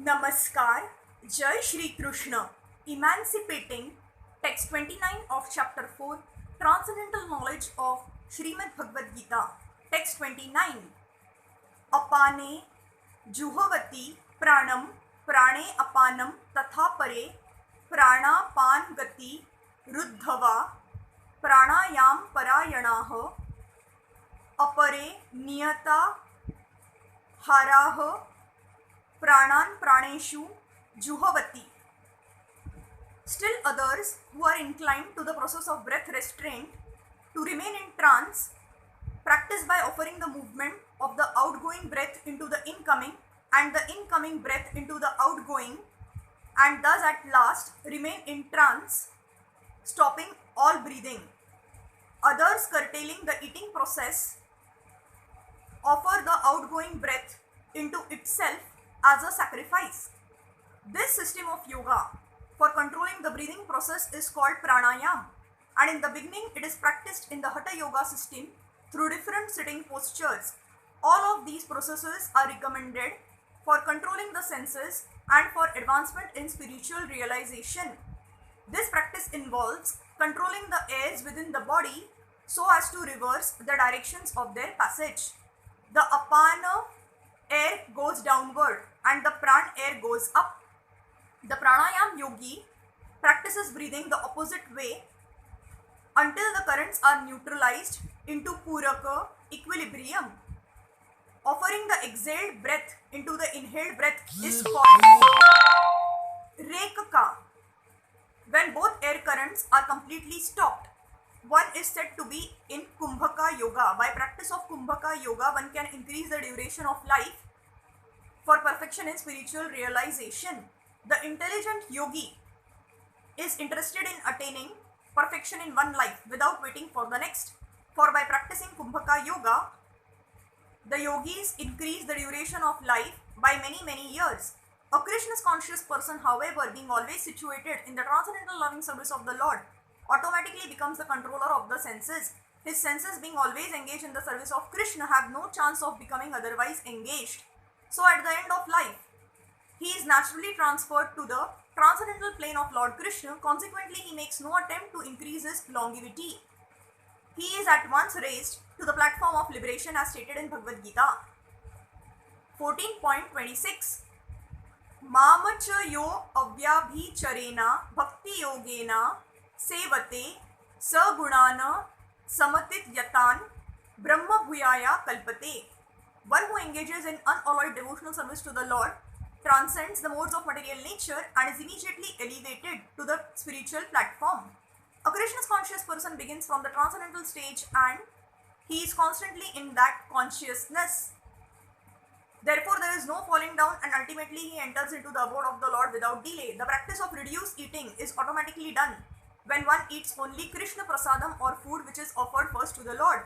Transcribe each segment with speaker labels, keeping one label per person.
Speaker 1: Namaskar, Jai Shri Krishna, Emancipating, Text 29 of Chapter 4, Transcendental Knowledge of Srimad Bhagavad Gita, Text 29. Apane Juhavati Pranam Prane Apanam Tatha Pare Pranapan Gati Ruddhava Pranayam Parayanaha Apare Niyata Haraha Pranan Praneshu Juhavati. Still others who are inclined to the process of breath restraint to remain in trance practice by offering the movement of the outgoing breath into the incoming and the incoming breath into the outgoing, and thus at last remain in trance, stopping all breathing. Others curtailing the eating process offer the outgoing breath into itself as a sacrifice. This system of yoga for controlling the breathing process is called pranayam, and in the beginning it is practiced in the hatha yoga system through different sitting postures. All of these processes are recommended for controlling the senses and for advancement in spiritual realization. This practice involves controlling the airs within the body so as to reverse the directions of their passage. The apana air goes downward and the pran air goes up. The pranayam yogi practices breathing the opposite way until the currents are neutralized into puraka equilibrium. Offering the exhaled breath into the inhaled breath is called rekaka. When both air currents are completely stopped, one is said to be in Kumbhaka Yoga. By practice of Kumbhaka Yoga, one can increase the duration of life for perfection in spiritual realization. The intelligent yogi is interested in attaining perfection in one life without waiting for the next. For by practicing Kumbhaka Yoga, the yogis increase the duration of life by many years. A Krishna's conscious person, however, being always situated in the transcendental loving service of the Lord, automatically becomes the controller of the senses. His senses, being always engaged in the service of Krishna, have no chance of becoming otherwise engaged. So at the end of life, he is naturally transferred to the transcendental plane of Lord Krishna. Consequently, he makes no attempt to increase his longevity. He is at once raised to the platform of liberation as stated in Bhagavad Gita. 14.26 Mamacha yo avyabhicharena bhakti yogena sevate sagunana samatit yatan brahma bhuyaya kalpate. One who engages in unalloyed devotional service to the Lord transcends the modes of material nature and is immediately elevated to the spiritual platform. A Krishna's conscious person begins from the transcendental stage and he is constantly in that consciousness. Therefore, there is no falling down and ultimately he enters into the abode of the Lord without delay. The practice of reduced eating is automatically done when one eats only Krishna prasadam or food which is offered first to the Lord.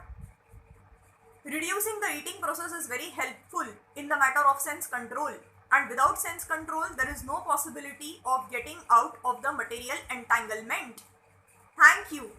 Speaker 1: Reducing the eating process is very helpful in the matter of sense control, and without sense control there is no possibility of getting out of the material entanglement. Thank you.